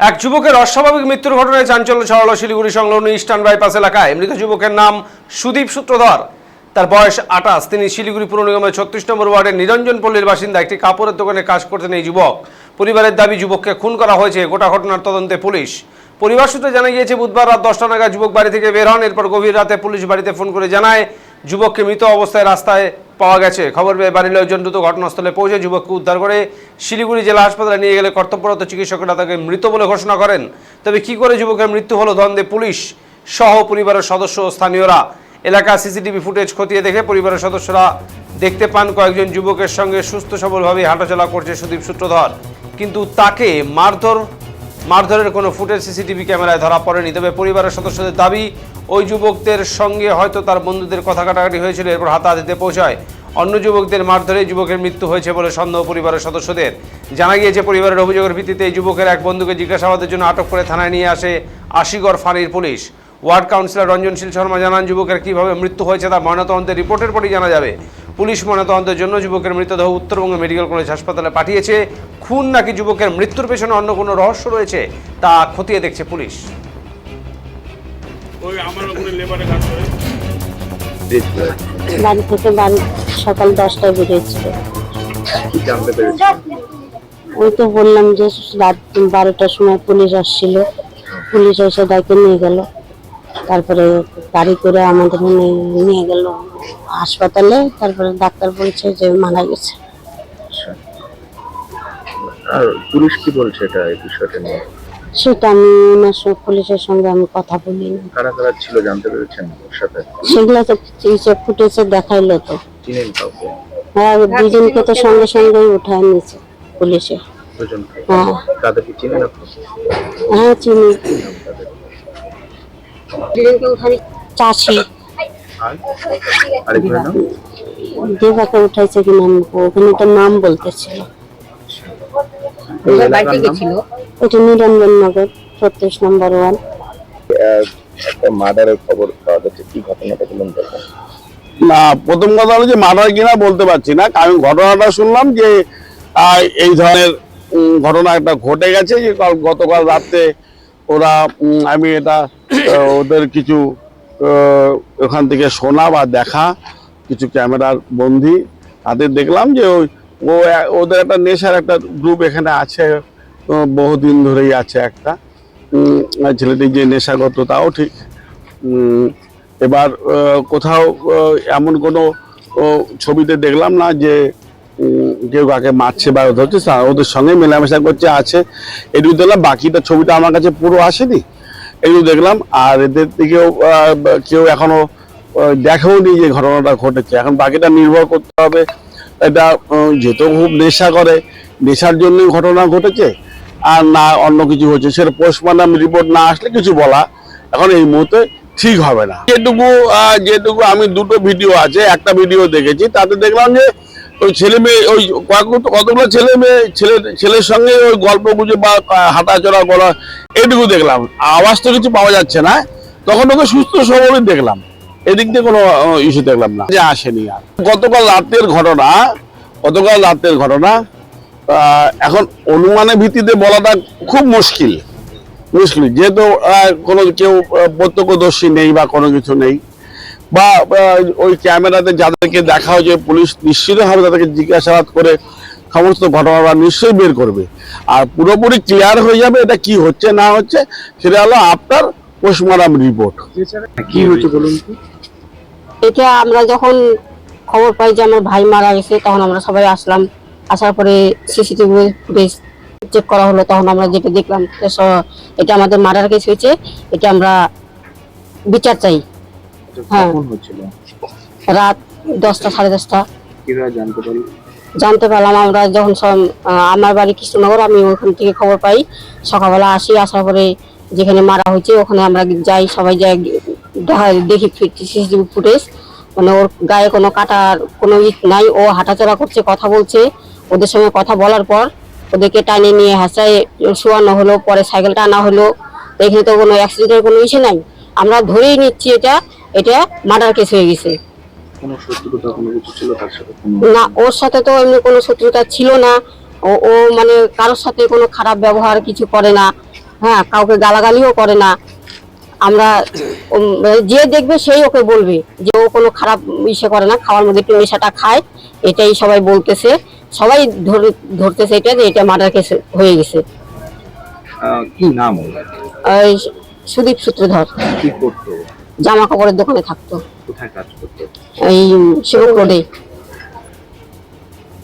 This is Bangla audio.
এক যুবকের অস্বাভাবিক মৃত্যুর ঘটনায় চাঞ্চল্য ছড়ালো শিলিগুড়ি সংলগ্ন ইস্টার্ন বাইপাস এলাকায়। মৃত যুবকের নাম সুদীপ সূত্রধর। তার বয়স 28। তিনি শিলিগুড়ি পুর নিগমের 36 নম্বর ওয়ার্ডের নিরঞ্জন পল্লীর বাসিন্দা। একটি কাপড়ের দোকানে কাজ করতেন এই যুবক। পরিবারের দাবি যুবককে খুন করা হয়েছে। গোটা ঘটনার তদন্তে পুলিশ। পরিবার সূত্রে জানা গিয়েছে বুধবার রাত 10টা নাগাদ যুবক বাড়ি থেকে বের হন। এরপর গভীর রাতে পুলিশ বাড়িতে ফোন করে জানায় যুবককে মৃত অবস্থায় রাস্তায় পাওয়া গেছে। খবর পেয়ে বাড়ির লোকজন দ্রুত ঘটনাস্থলে পৌঁছে যুবককে উদ্ধার করে শিলিগুড়ি জেলা হাসপাতালে নিয়ে গেলে কর্তব্যরত চিকিৎসকেরা তাকে মৃত বলে ঘোষণা করেন। তবে কি করে যুবকের মৃত্যু হলো দ্বন্দ্বে পুলিশ সহ পরিবারের সদস্য ও স্থানীয়রা। এলাকা সিসিটিভি ফুটেজ খতিয়ে দেখে পরিবারের সদস্যরা দেখতে পান কয়েকজন যুবকের সঙ্গে সুস্থ সবলভাবে হাঁটাচলা করছে সুদীপ সূত্রধর, কিন্তু তাকে মারধরের কোনো ফুটেজ সিসিটিভি ক্যামেরায় ধরা পড়েনি। তবে পরিবারের সদস্যদের দাবি ওই যুবকদের সঙ্গে হয়তো তার বন্ধুদের কথা কাটাকাটি হয়েছিল, এরপর হাতাহাতিতে পৌঁছায়। অন্য যুবকদের মারধরে যুবকের মৃত্যু হয়েছে বলে সন্দেহ পরিবারের সদস্যদের। জানা গিয়েছে পরিবারের অভিযোগের ভিত্তিতে এই যুবকের এক বন্ধুকে জিজ্ঞাসাবাদের জন্য আটক করে থানায় নিয়ে আসে আশিগড় ফাঁড়ির police. Ward councillor Ranjanshil Sharma জানান যুবকের কীভাবে মৃত্যু হয়েছে তা ময়নাতদন্তের রিপোর্টের পরই জানা যাবে। পুলিশ ময়নাতদন্তের জন্য যুবকের মৃতদেহ উত্তরবঙ্গ মেডিকেল কলেজ হাসপাতালে পাঠিয়েছে। খুন নাকি যুবকের মৃত্যুর পেছনে অন্য কোনো রহস্য রয়েছে তা খতিয়ে দেখছে পুলিশ। বাড়ি থেকে সকাল 10টায় বেরিয়েছিল। ওই তো বললাম যে রাত 12টার সময় পুলিশ আসছিল, পুলিশ এসে তাকে নিয়ে গেল। তারপরে গাড়ি করে আমাদের নিয়ে গেল হাসপাতালে। তারপরে ডাক্তার বলছে যে মারা গেছে। আর পুলিশ কি বলছে এটা এই বিষয়টা নিয়ে? সেটা আমি পুলিশের সঙ্গে আমি কথা বলিনি। কারা কারা ছিল জানতে পেরেছেন ওর সাথে? সেগুলো তো ফুটেছে দেখাইলো তো। চিনেন কাউকে? হ্যাঁ, দুজনকে তো সঙ্গে সঙ্গেই উঠায় নিয়েছে পুলিশে। দুজনকে? হ্যাঁ। তাদেরকে চিনেন আপনি? হ্যাঁ চিনি। চাষি আর আরেকজনের নাম? দেবাকে উঠাইছে কিনা ওখানে তো নাম বলতেছিল। এটা নিরঞ্জন নগর 36 নম্বর ওয়ার্ড। একটা মার্ডারের খবর পাওয়া যাচ্ছে, কি ঘটনাটা বলুন তো? না, প্রথম কথা হলো যে মার্ডার কিনা বলতে পারছি না। আমি ঘটনাটা শুনলাম যে এই ধরনের ঘটনা একটা ঘটে গেছে, যে গতকাল রাতে ওরা আমি এটা ওদের কিছু ওখান থেকে শোনা বা দেখা কিছু ক্যামেরার বন্দি তাদের দেখলাম যে ওদের একটা নেশার একটা গ্রুপ এখানে আছে, বহুদিন ধরেই আছে একটা। ছেলেটি যে নেশাগত তাও ঠিক। এবার কোথাও এমন কোনো ছবিতে দেখলাম না যে কেউ কাকে মারছে বা ধরছে, ওদের সঙ্গে মেলামেশা করছে আছে এটুকু দেখলাম। বাকিটা ছবিটা আমার কাছে পুরো আসেনি, এটুকু দেখলাম। আর এদের দিকেও কেউ এখনো দেখেও নি যে ঘটনাটা ঘটেছে। এখন বাকিটা নির্ভর করতে হবে। এটা যেহেতু খুব নেশা করে, নেশার জন্যই ঘটনা ঘটেছে আর না অন্য কিছু হচ্ছে, সেটা পোস্টমর্টম রিপোর্ট না আসলে কিছু বলা এখন এই মুহূর্তে ঠিক হবে না। যেটুকু আমি দুটো ভিডিও আছে, একটা ভিডিও দেখেছি, তাতে দেখলাম যে ওই ছেলে মেয়ে ওই কতগুলো ছেলের সঙ্গে ওই গল্প গুজে বা হাঁটাচলা করা এটুকু দেখলাম। আওয়াজ তো কিছু পাওয়া যাচ্ছে না। তখন ওকে সুস্থ সবলই দেখলাম, এদিক দিয়ে কোনো ইস্যু দেখলাম না যে আসেনি। আর গতকাল রাতের ঘটনা এখন অনুমানের ভিত্তিতে বলাটা খুব মুশকিল, যেহেতু কোনো কেউ প্রত্যক্ষদর্শী নেই বা কোনো কিছু নেই, বা ওই ক্যামেরাতে যাদেরকে দেখা হয়েছে পুলিশ নিশ্চিতভাবে তাদেরকে জিজ্ঞাসাবাদ করে সমস্ত ঘটনাটা নিশ্চয়ই বের করবে। আর পুরোপুরি ক্লিয়ার হয়ে যাবে এটা কি হচ্ছে না হচ্ছে, সেটা হলো আফটার পোস্টমর্টম রিপোর্ট। কি হয়েছে বলুন তো? এটা আমরা যখন খবর পাই যে আমার ভাই মারা গেছে, তখন আমরা সবাই আসলাম। আসার পরে সিসিটিভি ফুটেজ চেক করা হলো। তখন আমরা যেটা দেখলাম এটা আমাদের মার্ডার কেস হয়েছে, এটা আমরা বিচার চাই। হ্যাঁ, রাত 10টা 10:30। কিভাবে জানতে পারলাম আমরা যখন আমার বাড়ি কৃষ্ণনগর, আমি ওখান থেকে খবর পাই। সকালবেলা আসি, আসার পরে যেখানে মারা হয়েছে ওখানে আমরা যাই, সবাই যাই, দেখি সিসিটিভি ফুটেজ। মানে ওর গায়ে কোনো কাটার কোনো নাই, ও হাঁটাচলা করছে, কথা বলছে। ওদের সঙ্গে কথা বলার পর ওদেরকে টাইনে নিয়ে হাসায় শোয়ানো হলো, পরে সাইকেলটা আনা হলো। এখানে তো কোনো অ্যাক্সিডেন্টের কোনো ইস্যু নাই, আমরা ধরেই নিচ্ছি এটা মার্ডার কেস হয়ে গেছে। না, ওর সাথে তো এমনি কোনো শত্রুতা ছিল না। ও মানে কারোর সাথে কোনো খারাপ ব্যবহার কিছু করে না। হ্যাঁ, কাউকে গালাগালিও করে না। আমরা যে দেখবে সেই ওকে বলবে যে ও কোনো খারাপ ইসে করে না, খাওয়ার মধ্যে একটু নেশাটা খায়, এটাই সবাই বলতেছে। সবাই ধরতেছে এটা যে এটা মার্ডার কেস হয়ে গেছে। কি নাম ওর? ওই সুদীপ সূত্রধর। কি করতো? জামা কাপড়ের দোকানে থাকতো, কোথায় কাজ করতো? এই শিবক রোডে।